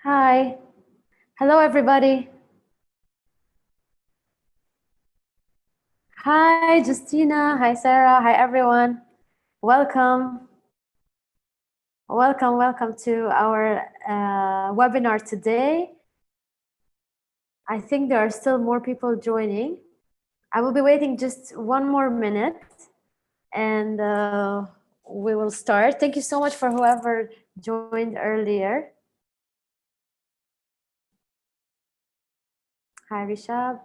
Hi. Hello, everybody. Hi, Justina. Hi, Sarah. Hi, everyone. Welcome. Welcome to our webinar today. I think there are still more people joining. I will be waiting just one more minute and we will start. Thank you so much for whoever joined earlier. Hi, Rishab.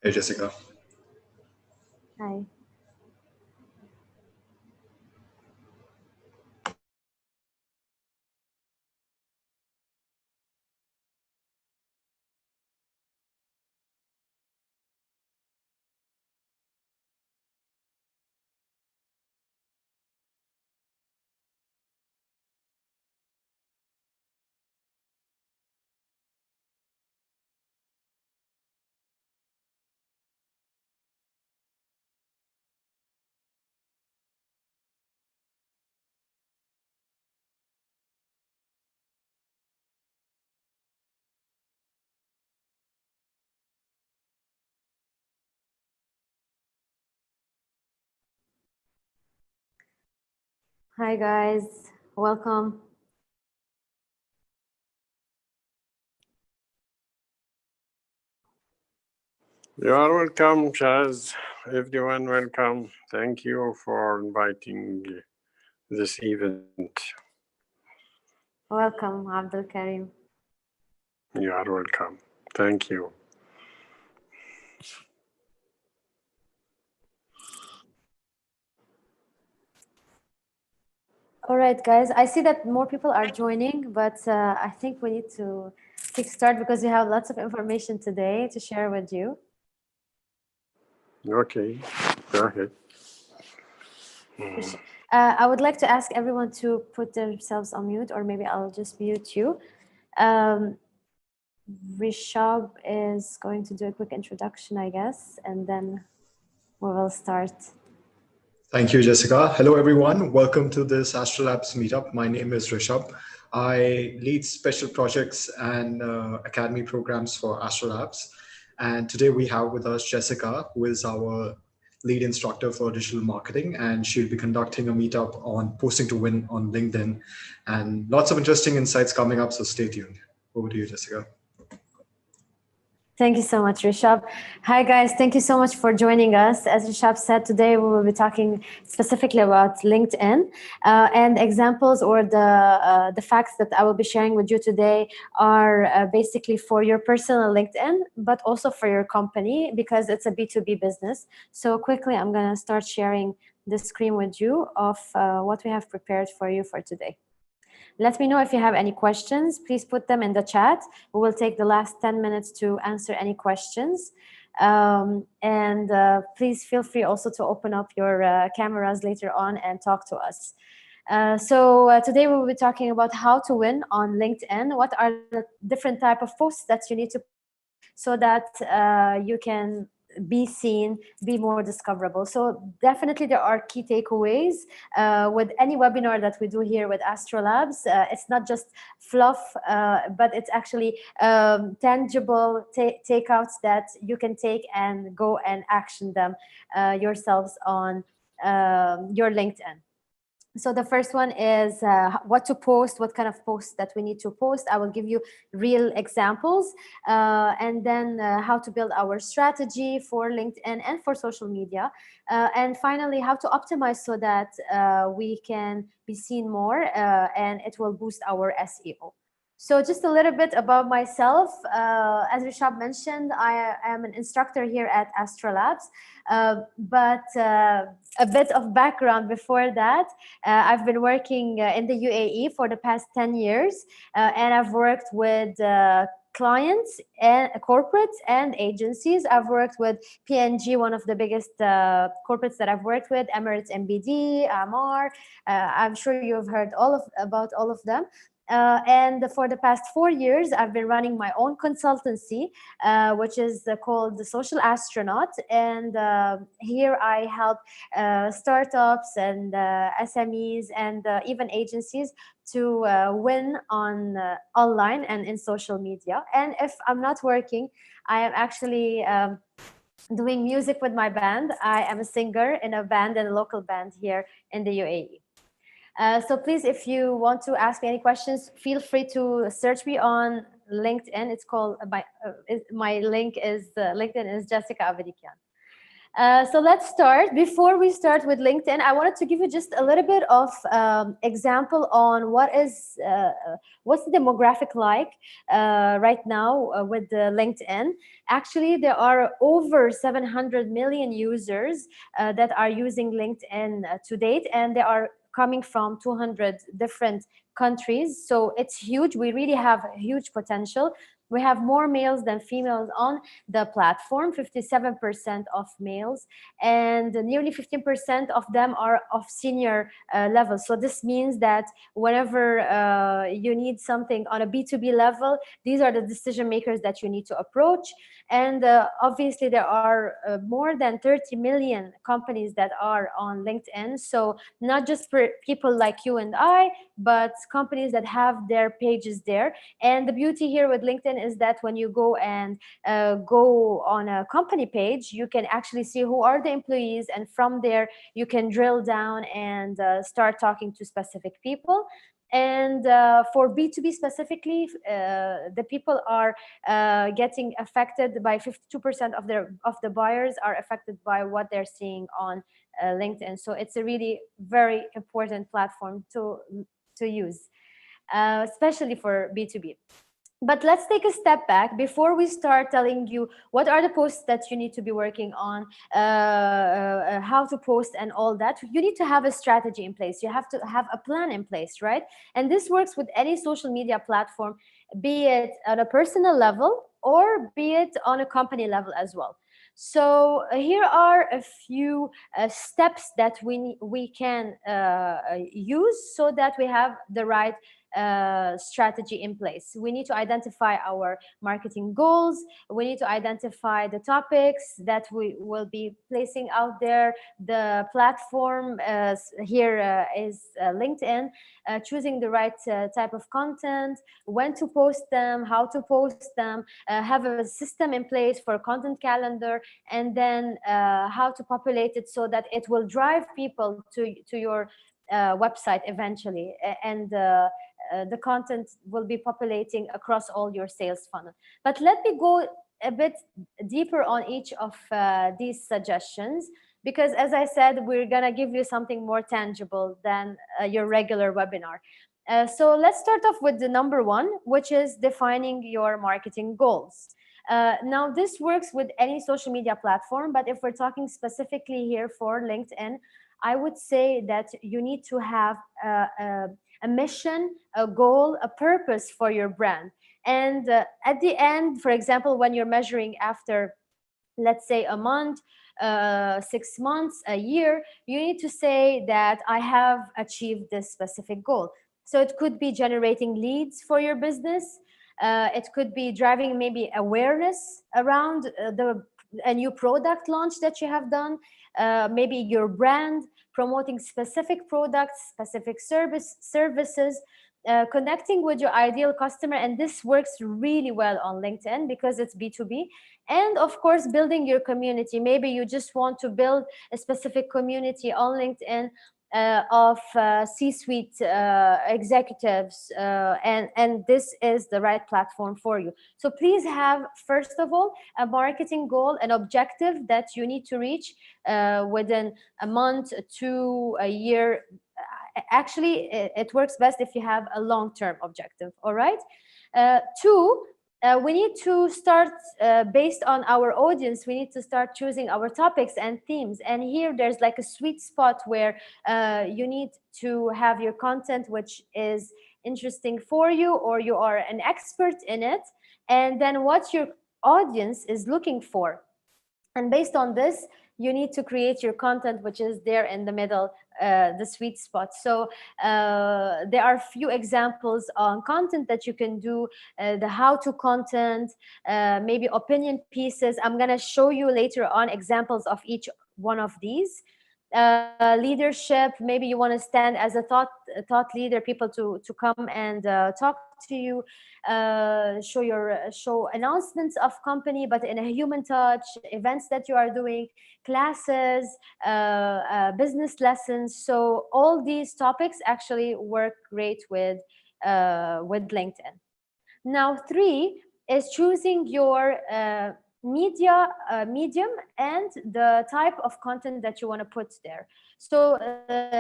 Hey, Jessica. Hi. Hi, guys. Welcome. You are welcome, Chaz. Everyone welcome. Thank you for inviting this event. Welcome, Abdul Karim. You are welcome. Thank you. All right, guys. I see that more people are joining, but I think we need to kickstart because we have lots of information today to share with you. Okay, go ahead. I would like to ask everyone to put themselves on mute, or maybe I'll just mute you. Rishab is going to do a quick introduction, I guess, and then we will start. Thank you, Jessica. Hello, everyone. Welcome to this Astrolabs meetup. My name is Rishabh. I lead special projects and academy programs for Astrolabs. And today we have with us Jessica, who is our lead instructor for digital marketing. And she'll be conducting a meetup on posting to win on LinkedIn. And lots of interesting insights coming up, so stay tuned. Over to you, Jessica. Thank you so much, Rishab. Hi, guys. Thank you so much for joining us. As Rishab said, today we will be talking specifically about LinkedIn and examples, or the facts that I will be sharing with you today are basically for your personal LinkedIn, but also for your company because it's a B2B business. So quickly, I'm going to start sharing the screen with you of what we have prepared for you for today. Let me know if you have any questions. Please put them in the chat. We will take the last 10 minutes to answer any questions. And please feel free also to open up your cameras later on and talk to us. So today we will be talking about how to win on LinkedIn. What are the different type of posts that you need to so that you can be seen, be more discoverable. So definitely there are key takeaways with any webinar that we do here with Astrolabs. It's not just fluff, but it's actually tangible takeouts that you can take and go and action them yourselves on your LinkedIn. So the first one is what to post, what kind of posts that we need to post. I will give you real examples, and then how to build our strategy for LinkedIn and for social media. And finally, how to optimize so that we can be seen more and it will boost our SEO. So just a little bit about myself. As Rishab mentioned, I am an instructor here at Astrolabs, but a bit of background before that. I've been working in the UAE for the past 10 years, and I've worked with clients and corporates and agencies. I've worked with PNG, one of the biggest corporates that I've worked with, Emirates MBD, Amar. I'm sure you've heard about all of them. And for the past 4 years, I've been running my own consultancy, which is called The Social Astronaut. And here I help startups and SMEs and even agencies to win on online and in social media. And if I'm not working, I am actually doing music with my band. I am a singer in a band and a local band here in the UAE. So please, if you want to ask me any questions, feel free to search me on LinkedIn. It's called my link is LinkedIn is Jessica Avedikian. So let's start. Before we start with LinkedIn, I wanted to give you just a little bit of example on what's the demographic like right now with the LinkedIn. Actually, there are over 700 million users that are using LinkedIn to date, and they are coming from 200 different countries. So it's huge. We really have huge potential. We have more males than females on the platform, 57% of males, and nearly 15% of them are of senior level. So this means that whenever you need something on a B2B level, these are the decision makers that you need to approach. And obviously, there are more than 30 million companies that are on LinkedIn. So not just for people like you and I, but companies that have their pages there. And the beauty here with LinkedIn is that when you go and go on a company page, you can actually see who are the employees, and from there you can drill down and start talking to specific people. And for B2B specifically, the people are getting affected by 52% of the buyers are affected by what they're seeing on LinkedIn. So it's a really very important platform to use, especially for B2B. But let's take a step back before we start telling you what are the posts that you need to be working on, how to post and all that. You need to have a strategy in place. You have to have a plan in place, right? And this works with any social media platform, be it on a personal level or be it on a company level as well. So here are a few steps that we can use so that we have the right strategy in place. We need to identify our marketing goals. We need to identify the topics that we will be placing out there. The platform here is LinkedIn. Choosing the right type of content, when to post them, how to post them, have a system in place for content calendar, and then how to populate it so that it will drive people to your website eventually, and the content will be populating across all your sales funnel. But let me go a bit deeper on each of these suggestions, because as I said, we're gonna give you something more tangible than your regular webinar. So let's start off with the number one, which is defining your marketing goals. Now, this works with any social media platform, but if we're talking specifically here for LinkedIn, I would say that you need to have a mission, a goal, a purpose for your brand. And at the end, for example, when you're measuring after, let's say, a month, 6 months, a year, you need to say that I have achieved this specific goal. So it could be generating leads for your business. It could be driving maybe awareness around a new product launch that you have done, maybe your brand, promoting specific products, specific services, connecting with your ideal customer. And this works really well on LinkedIn because it's B2B. And of course, building your community. Maybe you just want to build a specific community on LinkedIn of C-suite executives, and this is the right platform for you. So please have, first of all, a marketing goal, an objective that you need to reach within a month to a year. Actually, it works best if you have a long-term objective, all right? Two, we need to start based on our audience. We need to start choosing our topics and themes. And here there's like a sweet spot where you need to have your content which is interesting for you, or you are an expert in it, and then what your audience is looking for. And based on this, you need to create your content, which is there in the middle, the sweet spot. So there are few examples on content that you can do, the how-to content, maybe opinion pieces. I'm going to show you later on examples of each one of these. Leadership, maybe you want to stand as a thought leader, people to come and talk to you, show announcements of company but in a human touch, events that you are doing, classes, business lessons. So all these topics actually work great with LinkedIn. Now, 3 is choosing your medium and the type of content that you want to put there. So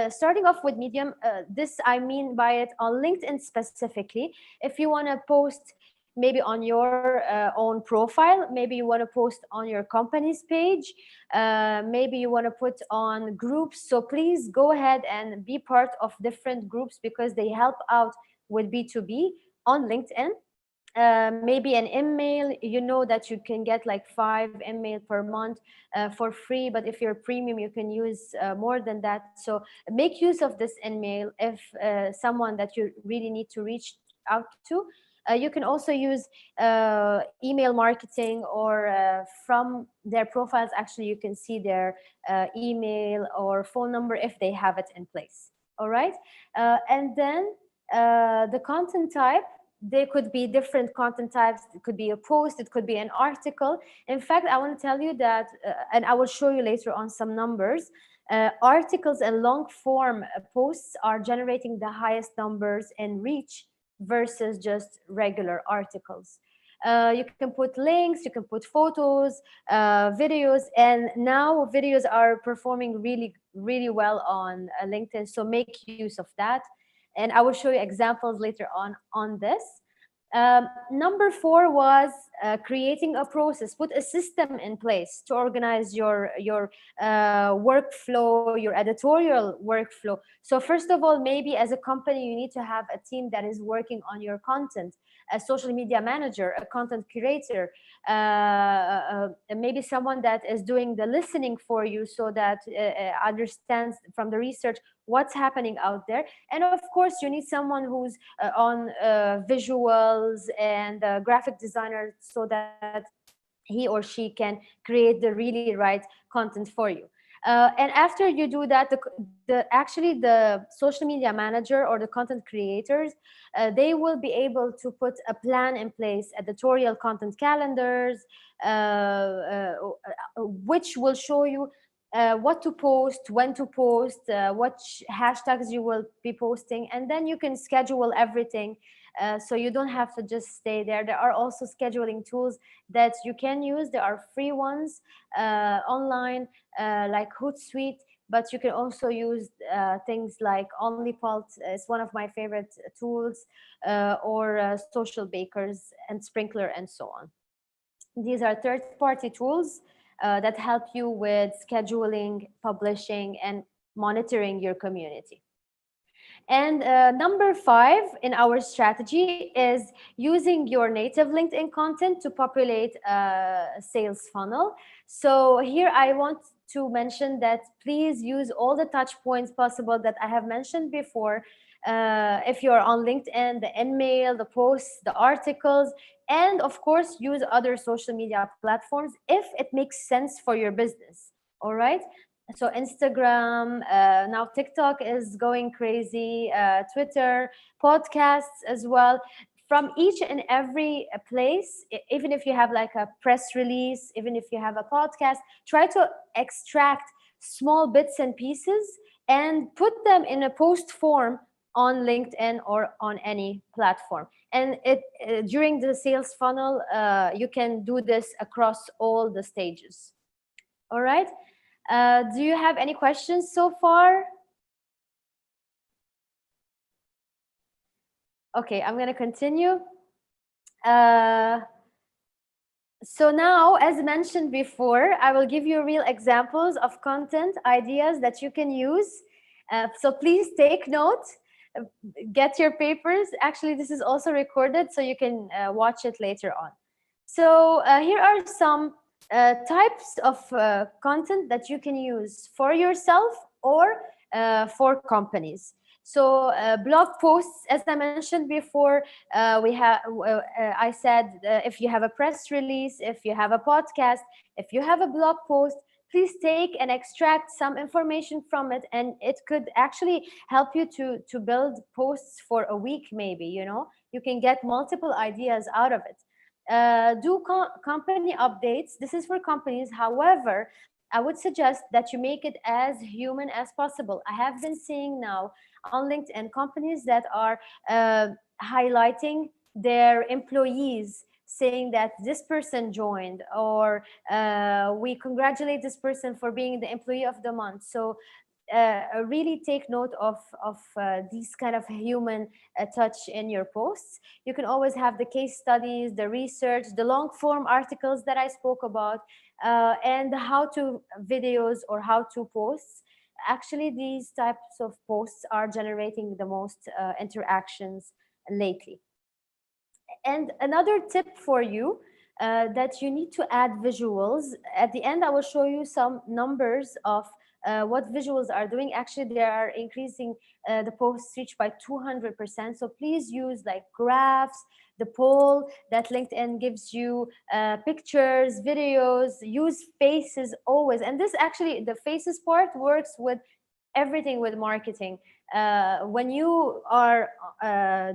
starting off with medium, this I mean by it on LinkedIn specifically. If you want to post maybe on your own profile, maybe you want to post on your company's page, maybe you want to put on groups. So please go ahead and be part of different groups because they help out with B2B on LinkedIn. Maybe an email, you know that you can get like 5 email per month for free, but if you're premium you can use more than that. So make use of this email if someone that you really need to reach out to. You can also use email marketing, or from their profiles actually you can see their email or phone number if they have it in place. All right, and then the content type, there could be different content types. It could be a post, it could be an article. In fact, I want to tell you that, and I will show you later on some numbers, articles and long form posts are generating the highest numbers in reach versus just regular articles. You can put links, you can put photos, videos, and now videos are performing really well on LinkedIn, so make use of that. And I will show you examples later on this. Number 4 was creating a process. Put a system in place to organize your workflow, your editorial workflow. So first of all, maybe as a company, you need to have a team that is working on your content, a social media manager, a content curator, maybe someone that is doing the listening for you so that understands from the research what's happening out there. And of course, you need someone who's on visuals and graphic designer so that he or she can create the really right content for you. And after you do that, actually the social media manager or the content creators, they will be able to put a plan in place, editorial content calendars, which will show you what to post, when to post, what hashtags you will be posting, and then you can schedule everything. So you don't have to just stay there. There are also scheduling tools that you can use. There are free ones online, like Hootsuite, but you can also use things like OnlyPult. It's one of my favorite tools, or Social Bakers and Sprinkler and so on. These are third-party tools that help you with scheduling, publishing, and monitoring your community. And number 5 in our strategy is using your native LinkedIn content to populate a sales funnel. So here I want to mention that please use all the touch points possible that I have mentioned before. If you're on LinkedIn, the email, the posts, the articles, and of course, use other social media platforms if it makes sense for your business. All right. So Instagram, now TikTok is going crazy, Twitter, podcasts as well. From each and every place, even if you have like a press release, even if you have a podcast, try to extract small bits and pieces and put them in a post form on LinkedIn or on any platform. And during the sales funnel, you can do this across all the stages. All right. Do you have any questions so far? Okay, I'm going to continue. So now, as mentioned before, I will give you real examples of content ideas that you can use. So please take note, get your papers. Actually, this is also recorded, so you can watch it later on. So here are some types of content that you can use for yourself or for companies. So blog posts, as I mentioned before, I said if you have a press release, if you have a podcast, if you have a blog post, please take and extract some information from it, and it could actually help you to build posts for a week. Maybe you can get multiple ideas out of it. Do company updates. This is for companies. However, I would suggest that you make it as human as possible. I have been seeing now on LinkedIn companies that are highlighting their employees, saying that this person joined, or we congratulate this person for being the employee of the month. So really take note of these kind of human touch in your posts. You can always have the case studies, the research, the long form articles that I spoke about, and the how to videos or how to posts. Actually, these types of posts are generating the most interactions lately. And another tip for you, that you need to add visuals. At the end, I will show you some numbers of what visuals are doing. Actually, they are increasing the post reach by 200%. So please use like graphs, the poll that LinkedIn gives you, pictures, videos. Use faces always. And this actually, the faces part works with everything with marketing. When you are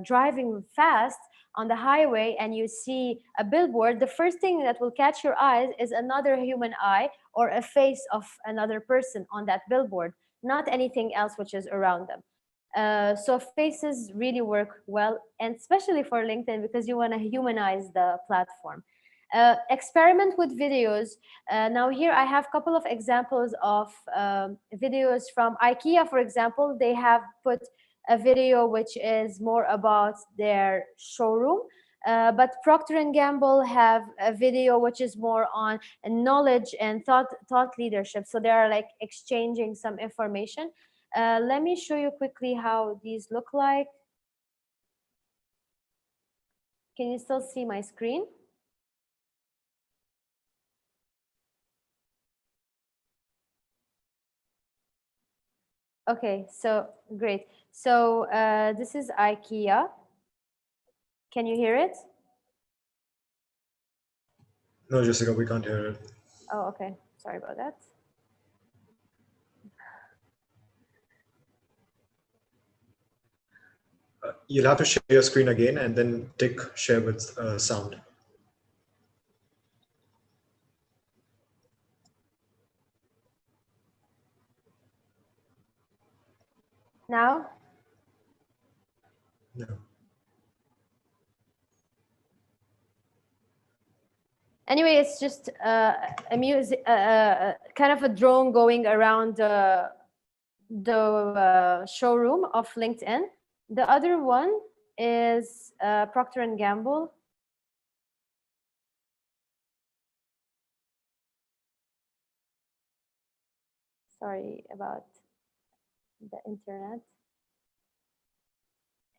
driving fast on the highway and you see a billboard, the first thing that will catch your eyes is another human eye or a face of another person on that billboard, not anything else which is around them. So faces really work well, and especially for LinkedIn, because you want to humanize the platform. Experiment with videos. Now here I have a couple of examples of videos from IKEA, for example. They have put a video which is more about their showroom. But Procter and Gamble have a video which is more on knowledge and thought leadership. So they are like exchanging some information. Let me show you quickly how these look like. Can you still see my screen? Okay, so great. So this is IKEA. Can you hear it? No, Jessica, we can't hear it. Oh, okay. Sorry about that. You'll have to share your screen again and then tick share with sound. Now? No. Anyway, it's just a music, kind of a drone going around the showroom of LinkedIn. The other one is Procter and Gamble. Sorry about the internet.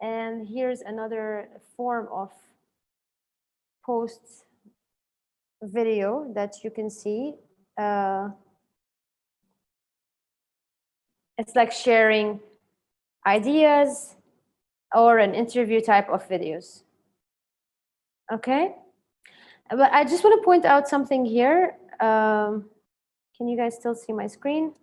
And here's another form of post video that you can see. It's like sharing ideas or an interview type of videos. Okay, but I just want to point out something here. Can you guys still see my screen?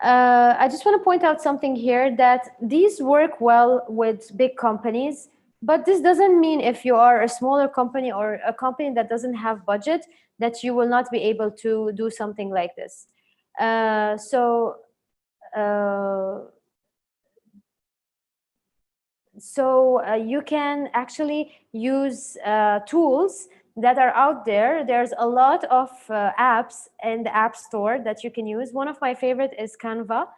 I just want to point out something here, that these work well with big companies, but this doesn't mean if you are a smaller company or a company that doesn't have budget that you will not be able to do something like this. So you can actually use tools that are out there. There's a lot of apps in the App Store that you can use. One of my favorite is Canva,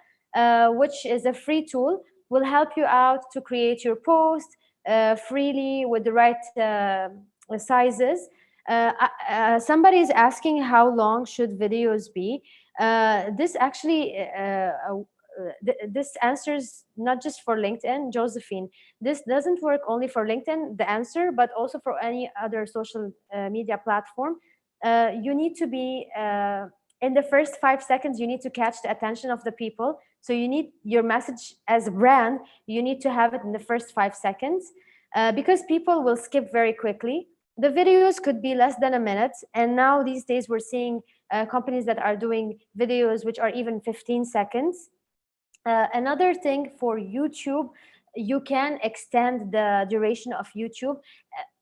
which is a free tool, will help you out to create your post freely with the right sizes. Somebody is asking how long should videos be. This actually this answers not just for LinkedIn, Josephine. This doesn't work only for LinkedIn, the answer, but also for any other social media platform. You need to be in the first 5 seconds. You need to catch the attention of the people. So you need your message as a brand. You need to have it in the first 5 seconds, because people will skip very quickly. The videos could be less than a minute, and now these days we're seeing companies that are doing videos which are even 15 seconds. Another thing for YouTube, you can extend the duration of YouTube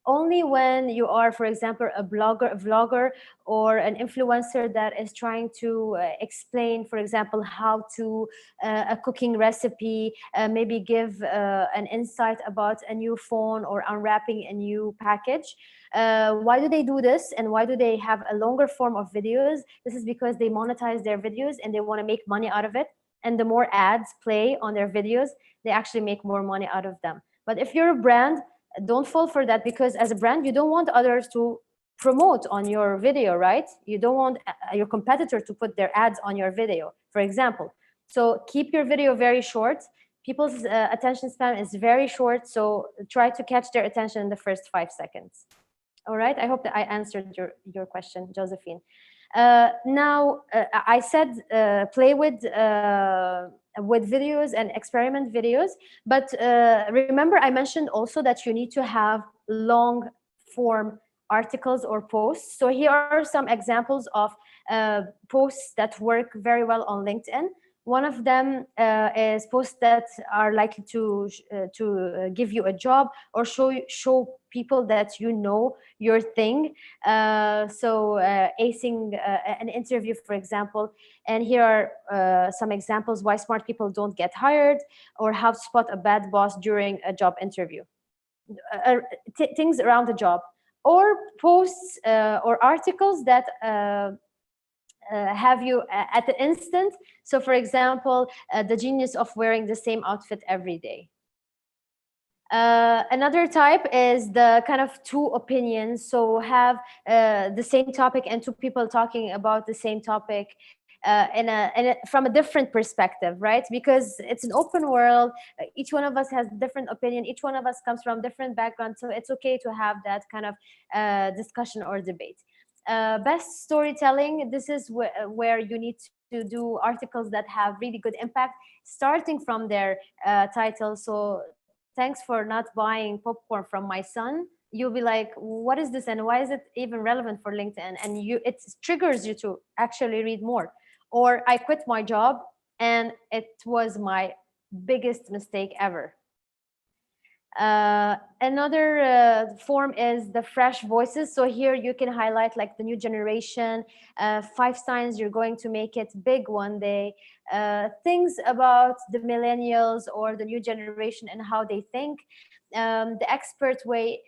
only when you are, for example, a vlogger, or an influencer that is trying to explain, for example, how to a cooking recipe, maybe give an insight about a new phone or unwrapping a new package. Why do they do this, and why do they have a longer form of videos? This is because they monetize their videos and they want to make money out of it. And the more ads play on their videos, they actually make more money out of them. But if you're a brand, don't fall for that, because as a brand, you don't want others to promote on your video, right? You don't want your competitor to put their ads on your video, for example. So keep your video very short. People's attention span is very short, so try to catch their attention in the first 5 seconds. All right, I hope that I answered your question, Josephine. Now, I said play with videos and experiment videos, but remember I mentioned also that you need to have long form articles or posts. So here are some examples of posts that work very well on LinkedIn. One of them is posts that are likely to give you a job, or show people that you know your thing. Acing an interview, for example. And here are some examples why smart people don't get hired, or how to spot a bad boss during a job interview. Things around the job, or posts or articles that have you at the instant. So for example, the genius of wearing the same outfit every day. Another type is the kind of two opinions. So have the same topic and two people talking about the same topic from a different perspective, right? Because it's an open world. Each one of us has different opinion. Each one of us comes from different backgrounds. So it's okay to have that kind of discussion or debate. Best storytelling, this is where you need to do articles that have really good impact, starting from their title. So thanks for not buying popcorn from my son. You'll be like, what is this, and why is it even relevant for LinkedIn? And it triggers you to actually read more. Or I quit my job and it was my biggest mistake ever. Another form is the fresh voices. So here you can highlight like the new generation, 5 signs you're going to make it big one day, things about the millennials or the new generation and how they think, the expert way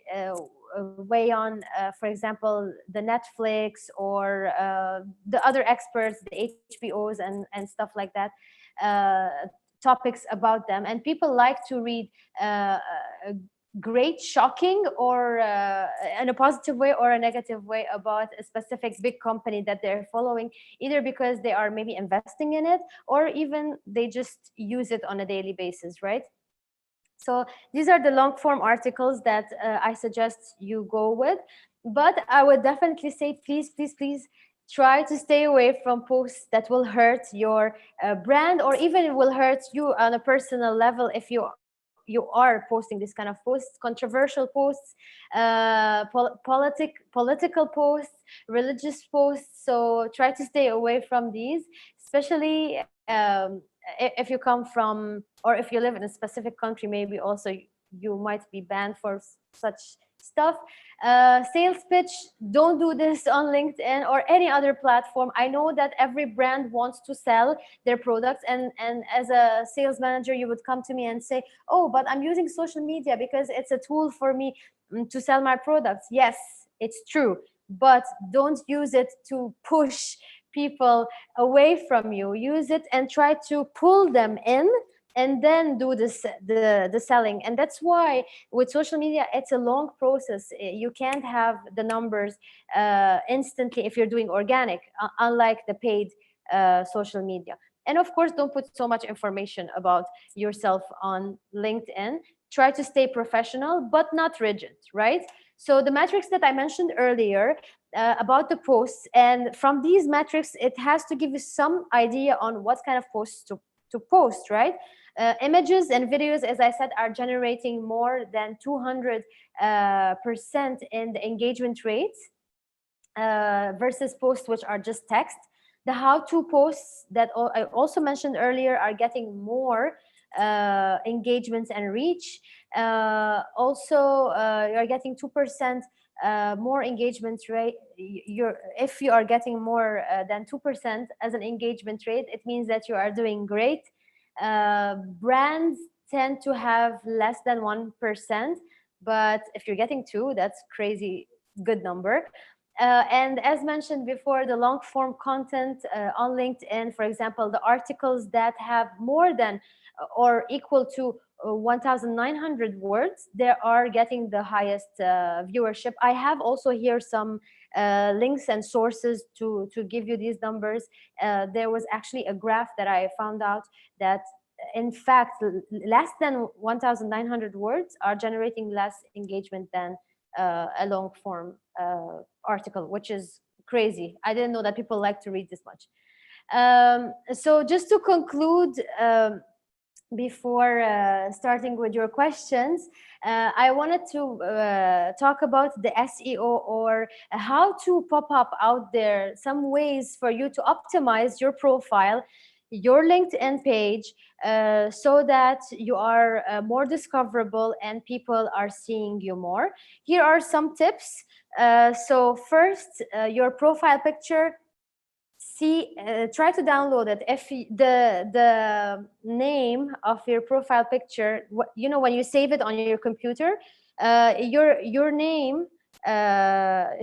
on, for example, the Netflix or the other experts, the HBOs and stuff like that. Topics about them, and people like to read great, shocking, or in a positive way or a negative way about a specific big company that they're following, either because they are maybe investing in it, or even they just use it on a daily basis, right? So these are the long form articles that I suggest you go with. But I would definitely say, please, please, please try to stay away from posts that will hurt your brand, or even it will hurt you on a personal level if you are posting this kind of posts, controversial posts, political posts, religious posts. So try to stay away from these, especially if you come from, or if you live in a specific country, maybe also you might be banned for such stuff. Sales pitch, don't do this on LinkedIn or any other platform. I know that every brand wants to sell their products, and as a sales manager you would come to me and say, oh, but I'm using social media because it's a tool for me to sell my products. Yes, it's true, but don't use it to push people away from you. Use it and try to pull them in, and then do this the selling. And that's why with social media it's a long process. You can't have the numbers instantly if you're doing organic, unlike the paid social media. And of course, don't put so much information about yourself on LinkedIn. Try to stay professional, but not rigid, right? So the metrics that I mentioned earlier about the posts, and from these metrics, it has to give you some idea on what kind of posts to post, right? Images and videos, as I said, are generating more than 200% in the engagement rate versus posts which are just text. The how-to posts that I also mentioned earlier are getting more engagements and reach. Also, you're getting 2% more engagement rate. If you are getting more than 2% as an engagement rate, it means that you are doing great. Brands tend to have less than 1%, but if you're getting 2, that's crazy good number. And as mentioned before, the long form content on LinkedIn, for example, the articles that have more than or equal to 1,900 words, they are getting the highest viewership. I have also here some links and sources to give you these numbers. There was actually a graph that I found out that in fact, less than 1,900 words are generating less engagement than a long form article, which is crazy. I didn't know that people like to read this much. So just to conclude, before starting with your questions, I wanted to talk about the SEO, or how to pop up out there, some ways for you to optimize your profile, your LinkedIn page, so that you are more discoverable and people are seeing you more. Here are some tips. So first, your profile picture, try to download it. If the name of your profile picture, you know, when you save it on your computer, your name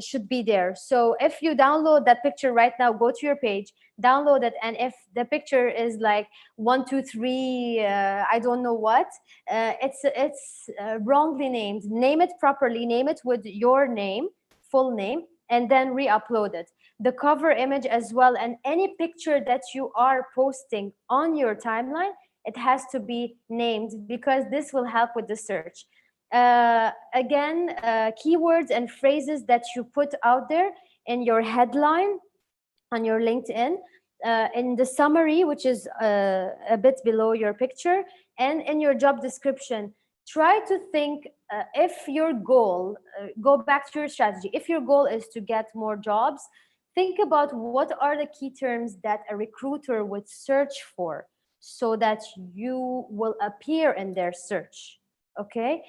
should be there. So if you download that picture right now, go to your page, download it, and if the picture is like 123 I don't know what, it's wrongly named, name it properly, name it with your name, full name, and then re-upload it. The cover image as well, and any picture that you are posting on your timeline, it has to be named, because this will help with the search. Again, keywords and phrases that you put out there in your headline on your LinkedIn, in the summary, which is a bit below your picture, and in your job description. Try to think, if your goal, go back to your strategy, if your goal is to get more jobs, think about what are the key terms that a recruiter would search for, so that you will appear in their search. Okay,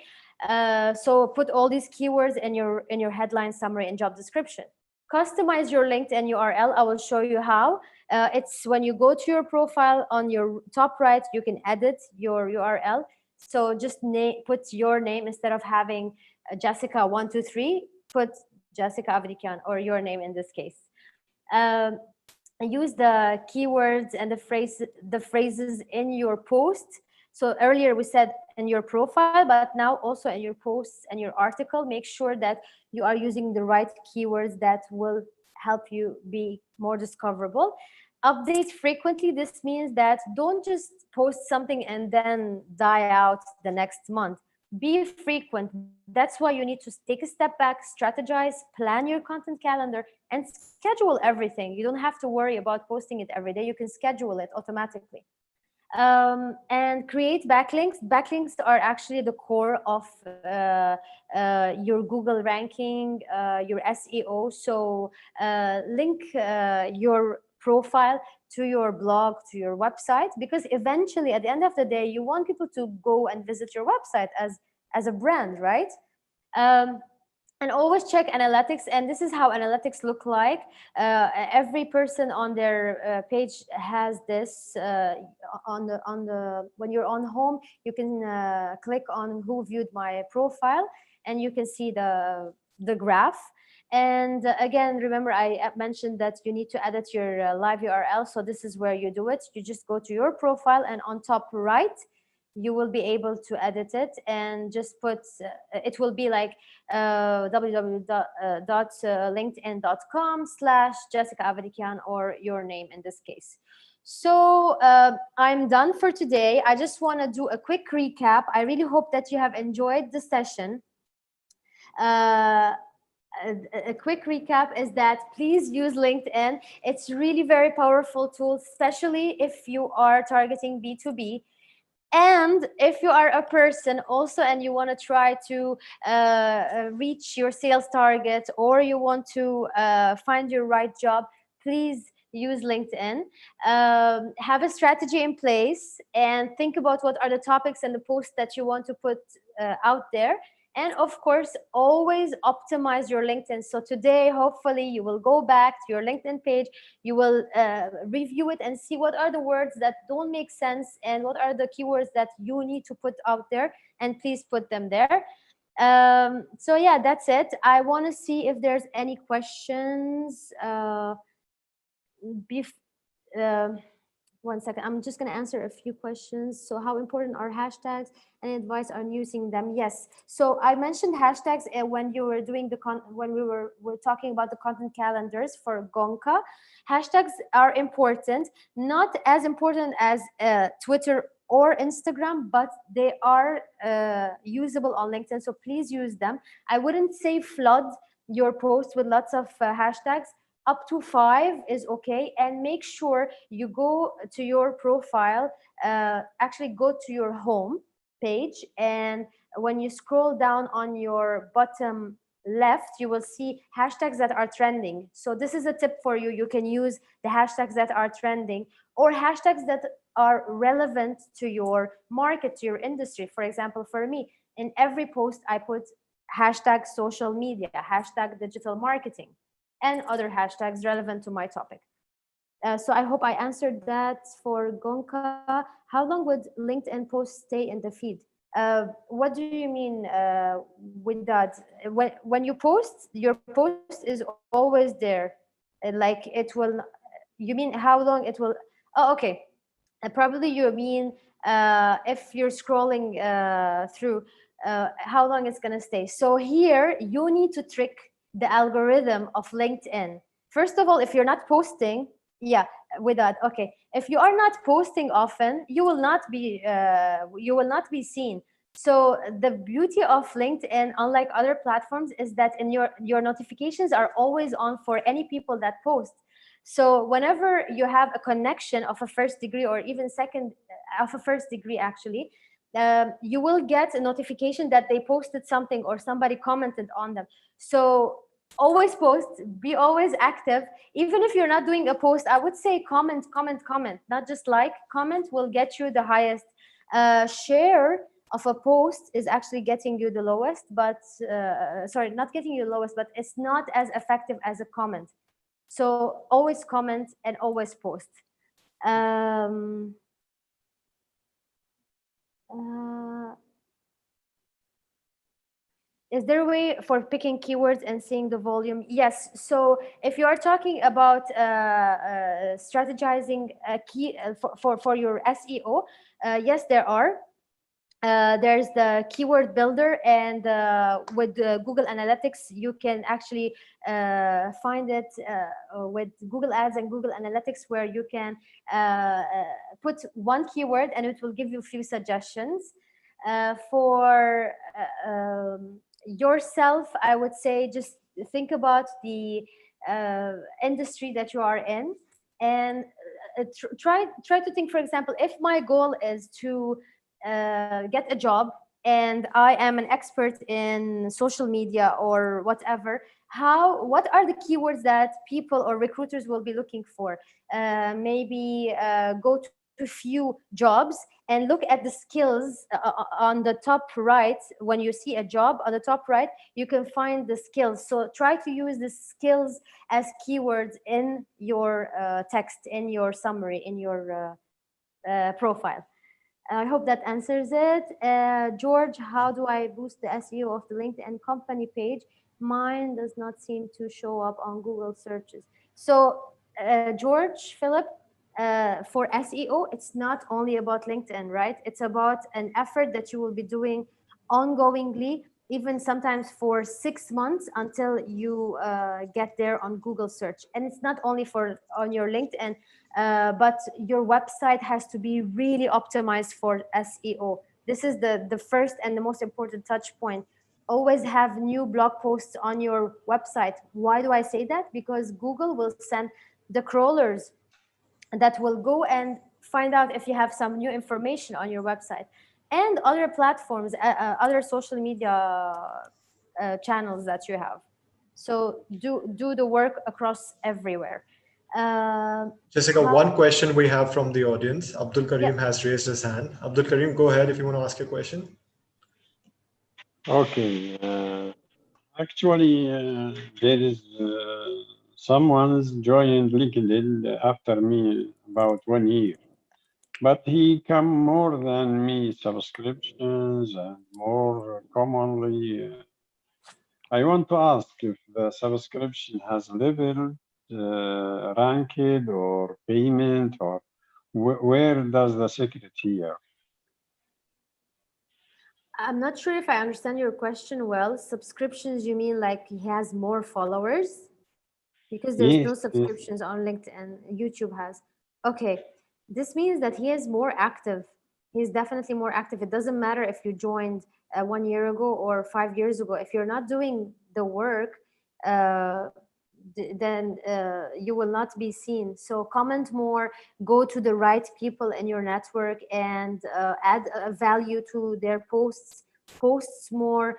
so put all these keywords in your headline, summary, and job description. Customize your LinkedIn URL. I will show you how. It's when you go to your profile, on your top right, you can edit your URL. So just put your name, instead of having Jessica 123, put Jessica Avedikian, or your name in this case. Use the keywords and the phrases in your post. So earlier we said in your profile, but now also in your posts and your article, make sure that you are using the right keywords that will help you be more discoverable. Update frequently. This means that don't just post something and then die out the next month. Be frequent. That's why you need to take a step back, strategize, plan your content calendar, and schedule everything. You don't have to worry about posting it every day. You can schedule it automatically. And create backlinks. Backlinks are actually the core of your Google ranking, your SEO. So link your profile to your blog, to your website, because eventually at the end of the day, you want people to go and visit your website as a brand, right? And always check analytics, and this is how analytics look like. Every person on their page has this. When you're on home, you can click on who viewed my profile, and you can see the graph. And again, remember I mentioned that you need to edit your live URL. So this is where you do it. You just go to your profile, and on top right, you will be able to edit it, and just put, it will be like www.linkedin.com/Jessica Avedikian, or your name in this case. So I'm done for today. I just want to do a quick recap. I really hope that you have enjoyed the session. Uh, a quick recap is that please use LinkedIn. It's really very powerful tool, especially if you are targeting B2B. And if you are a person also and you want to try to reach your sales target, or you want to find your right job, please use LinkedIn. Have a strategy in place and think about what are the topics and the posts that you want to put out there. And of course, always optimize your LinkedIn. So today, hopefully, you will go back to your LinkedIn page, you will review it and see what are the words that don't make sense and what are the keywords that you need to put out there, and please put them there. So yeah, that's it. I want to see if there's any questions. Bef- uh, 1 second, I'm just going to answer a few questions. So how important are hashtags? Any advice on using them? Yes, so I mentioned hashtags when you were doing when we were talking about the content calendars for Gonka. Hashtags are important, not as important as Twitter or Instagram, but they are usable on LinkedIn, so please use them. I wouldn't say flood your post with lots of hashtags. Up to 5 is okay, and make sure you go to your profile, actually go to your home page, and when you scroll down on your bottom left, you will see hashtags that are trending. So this is a tip for you. You can use the hashtags that are trending, or hashtags that are relevant to your market, to your industry. For example, for me, in every post I put hashtag social media, hashtag digital marketing, and other hashtags relevant to my topic. So I hope I answered that for Gonka. How long would LinkedIn posts stay in the feed? What do you mean with that? When you post, your post is always there. Like it will, you mean how long it will? Oh, okay. Probably you mean if you're scrolling through, how long it's going to stay. So here you need to trick the algorithm of LinkedIn. First of all, if you're not posting, yeah, with that, okay. If you are not posting often, you will not be seen. So the beauty of LinkedIn, unlike other platforms, is that in your notifications are always on for any people that post. So whenever you have a connection of a first degree, or even second of a first degree, actually, you will get a notification that they posted something or somebody commented on them. So always post, be always active. Even if you're not doing a post, I would say comment, not just like. Comment will get you the highest. Share of a post is actually getting you the lowest, but sorry, not getting you the lowest, but it's not as effective as a comment. So always comment and always post. Um, is there a way for picking keywords and seeing the volume? Yes. So if you are talking about strategizing a key for your SEO, yes, there are. There's the keyword builder, and with Google Analytics, you can actually find it with Google Ads and Google Analytics, where you can put one keyword and it will give you a few suggestions. For yourself, I would say just think about the industry that you are in, and try to think, for example, if my goal is to get a job and I am an expert in social media or whatever, what are the keywords that people or recruiters will be looking for? Maybe go to few jobs and look at the skills on the top right. When you see a job on the top right, you can find the skills. So try to use the skills as keywords in your text, in your summary, in your profile. I hope that answers it. George, how do I boost the SEO of the LinkedIn company page? Mine does not seem to show up on Google searches. So George, Philip, for SEO, it's not only about LinkedIn, right? It's about an effort that you will be doing ongoingly even sometimes for 6 months until you get there on Google search. And it's not only for on your LinkedIn, but your website has to be really optimized for SEO. This is the first and the most important touch point. Always have new blog posts on your website. Why do I say that? Because Google will send the crawlers that will go and find out if you have some new information on your website, and other platforms, other social media channels that you have. So do the work across everywhere. Jessica, How, one question we have from the audience. Abdul yeah. Karim has raised his hand. Abdul Karim, go ahead if you want to ask a question. Okay. Actually, there is someone has joined LinkedIn after me about 1 year, but he come more than me subscriptions and more commonly. I want to ask if the subscription has level, ranked, or payment, or where does the secret here? I'm not sure if I understand your question well. Subscriptions, you mean like he has more followers? Because there's no Yes, yes. subscriptions on LinkedIn. YouTube has. Okay, this means that he is more active. He's definitely more active. It doesn't matter if you joined 1 year ago or 5 years ago. If you're not doing the work, uh, then you will not be seen. So comment more, go to the right people in your network, and add value to their posts more.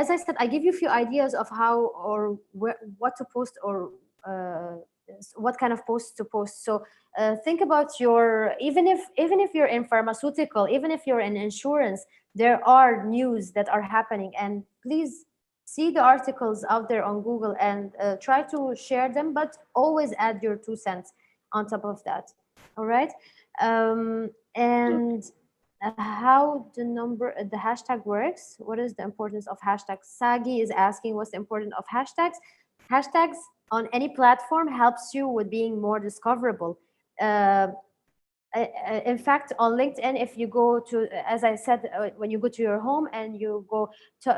As I said, I give you a few ideas of how or what to post, or what kind of posts to post. So think about your, even if you're in pharmaceutical, even if you're in insurance, there are news that are happening, and please see the articles out there on Google and try to share them, but always add your 2 cents on top of that. All right. And how the hashtag works. What is the importance of hashtags? Sagi is asking what's the importance of hashtags. Hashtags on any platform helps you with being more discoverable. In fact, on LinkedIn, if you go to, as I said, when you go to your home and you go to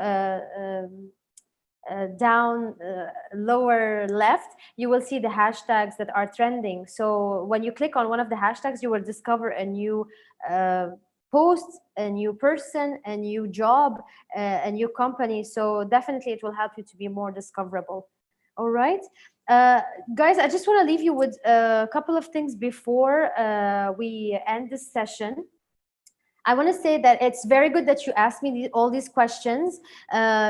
down lower left, you will see the hashtags that are trending. So when you click on one of the hashtags, you will discover a new post, a new person, a new job, a new company. So definitely it will help you to be more discoverable. All right. Guys, I just want to leave you with a couple of things before we end this session. I want to say that it's very good that you asked me all these questions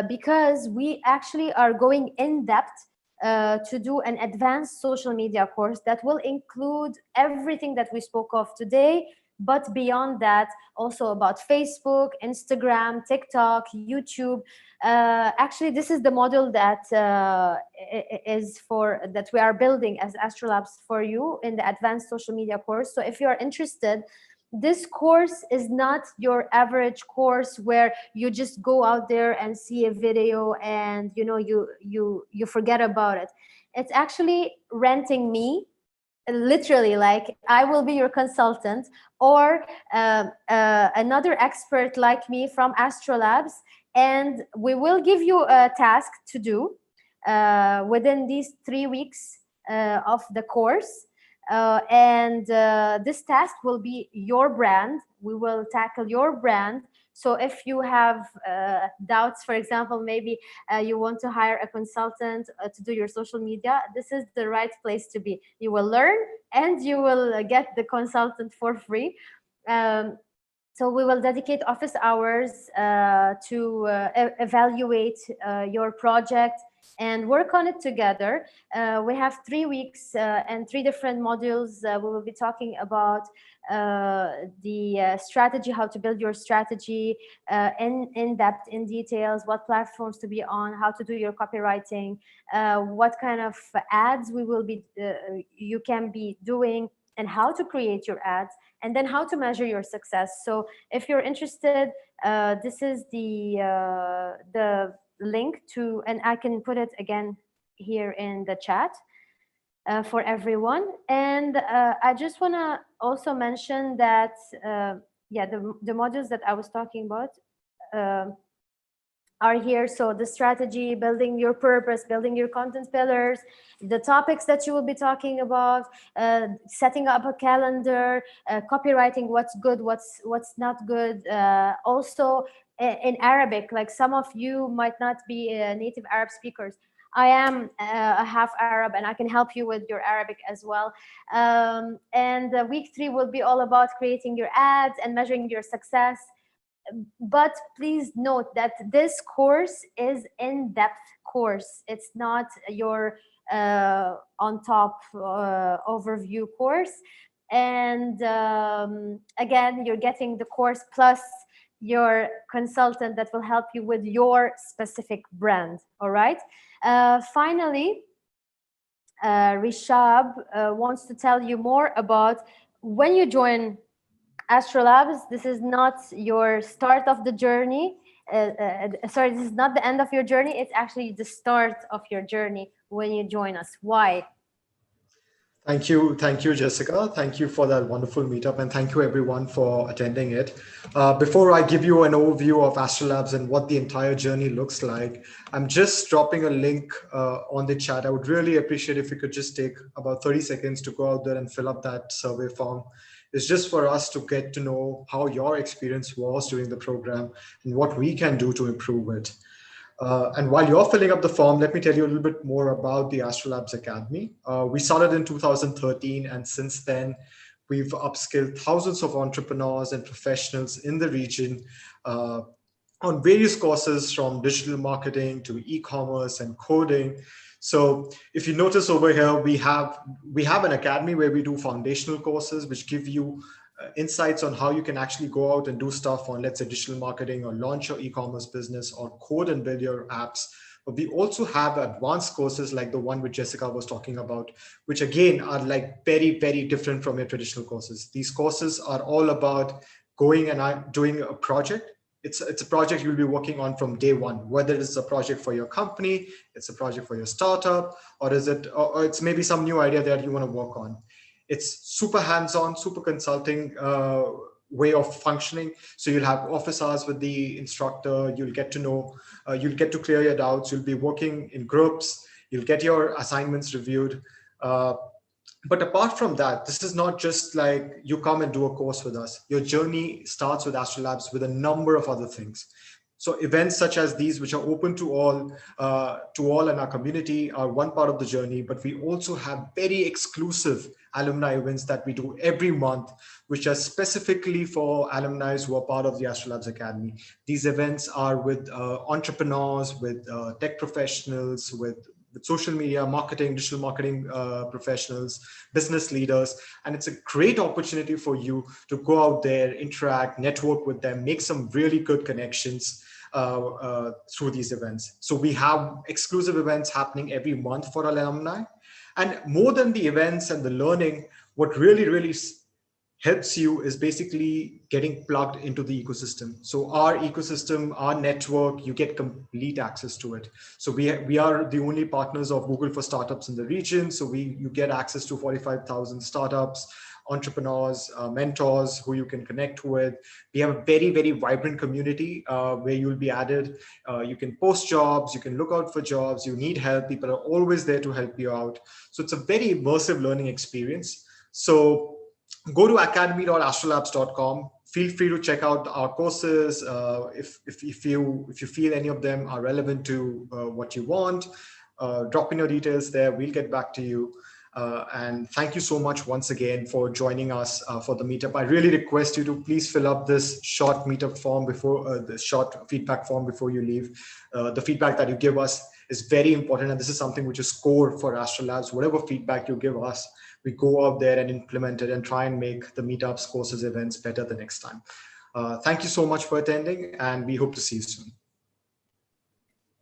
because we actually are going in depth to do an advanced social media course that will include everything that we spoke of today, but beyond that, also about Facebook, Instagram, TikTok, YouTube. Actually, this is the model that that we are building as Astrolabs for you in the advanced social media course. So if you are interested, this course is not your average course where you just go out there and see a video and you forget about it. It's actually renting me, literally, like I will be your consultant, or another expert like me from Astrolabs, and we will give you a task to do within these 3 weeks of the course. And this task will be your brand. We will tackle your brand. So if you have doubts, for example, maybe you want to hire a consultant to do your social media, this is the right place to be. You will learn and you will get the consultant for free. So we will dedicate office hours to evaluate your project and work on it together. We have 3 weeks and 3 different modules. We will be talking about the strategy, how to build your strategy in depth, in details, what platforms to be on, how to do your copywriting, what kind of ads you can be doing, and how to create your ads, and then how to measure your success. So if you're interested, this is the link to, and I can put it again here in the chat for everyone. And I just want to also mention that the modules that I was talking about, are here. So the strategy, building your purpose, building your content pillars, the topics that you will be talking about, setting up a calendar, copywriting what's good, what's not good. Also in Arabic, like some of you might not be native Arab speakers. I am a half Arab and I can help you with your Arabic as well. And week 3 will be all about creating your ads and measuring your success. But please note that this course is in-depth course. It's not your on top overview course. And again, you're getting the course plus your consultant that will help you with your specific brand. All right. Finally, Rishab wants to tell you more about when you join Astrolabs. This is not your start of the journey. Sorry, this is not the end of your journey. It's actually the start of your journey when you join us. Why? Thank you, Jessica. Thank you for that wonderful meetup, and thank you everyone for attending it. Before I give you an overview of Astrolabs and what the entire journey looks like, I'm just dropping a link on the chat. I would really appreciate if you could just take about 30 seconds to go out there and fill up that survey form. It's just for us to get to know how your experience was during the program and what we can do to improve it. And while you're filling up the form, let me tell you a little bit more about the Astrolabs Academy. We started in 2013, and since then, we've upskilled thousands of entrepreneurs and professionals in the region on various courses from digital marketing to e-commerce and coding. So if you notice over here, we have an academy where we do foundational courses, which give you insights on how you can actually go out and do stuff on, let's say, digital marketing or launch your e-commerce business or code and build your apps. But we also have advanced courses like the one which Jessica was talking about, which again are like very, very different from your traditional courses. These courses are all about going and doing a project. It's a project you'll be working on from day one, whether it's a project for your company, it's a project for your startup, or it's maybe some new idea that you want to work on. It's super hands-on, super consulting way of functioning. So you'll have office hours with the instructor. You'll get to know, you'll get to clear your doubts. You'll be working in groups. You'll get your assignments reviewed. But apart from that, this is not just like you come and do a course with us. Your journey starts with Astrolabs with a number of other things. So events such as these, which are open to all in our community, are one part of the journey. But we also have very exclusive alumni events that we do every month, which are specifically for alumni who are part of the Astrolabs Academy. These events are with entrepreneurs, with tech professionals, with social media marketing, digital marketing professionals, business leaders. And it's a great opportunity for you to go out there, interact, network with them, make some really good connections through these events. So we have exclusive events happening every month for alumni. And more than the events and the learning, what really, really helps you is basically getting plugged into the ecosystem. So our ecosystem, our network, you get complete access to it. So we are the only partners of Google for Startups in the region. So you get access to 45,000 startups, entrepreneurs, mentors who you can connect with. We have a very, very vibrant community where you'll be added. You can post jobs, you can look out for jobs, you need help. People are always there to help you out. So it's a very immersive learning experience. So go to academy.astrolabs.com. Feel free to check out our courses. If you feel any of them are relevant to what you want, drop in your details there. We'll get back to you. And thank you so much once again for joining us for the meetup. I really request you to please fill up this short meetup form before the short feedback form before you leave. The feedback that you give us is very important, and this is something which is core for Astrolabs. Whatever feedback you give us, we go out there and implement it and try and make the meetups, courses, events better the next time. Thank you so much for attending, and we hope to see you soon.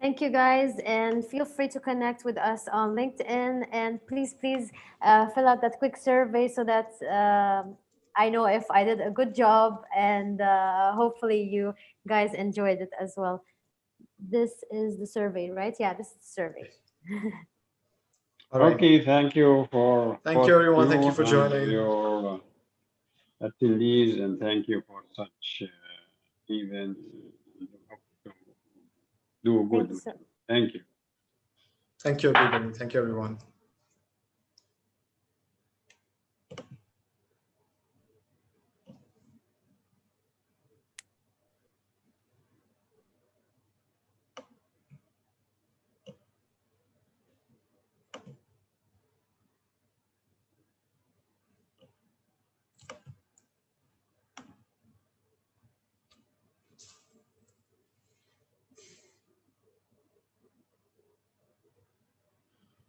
Thank you, guys, and feel free to connect with us on LinkedIn, and please fill out that quick survey so that I know if I did a good job, and hopefully you guys enjoyed it as well. This is the survey, right? Yeah, this is the survey. All right. Okay, thank you Thank you, everyone. Thank you for joining. Your attendees, and thank you for such event. do good. Thank you so Thank you. Thank you, everybody. Thank you, everyone.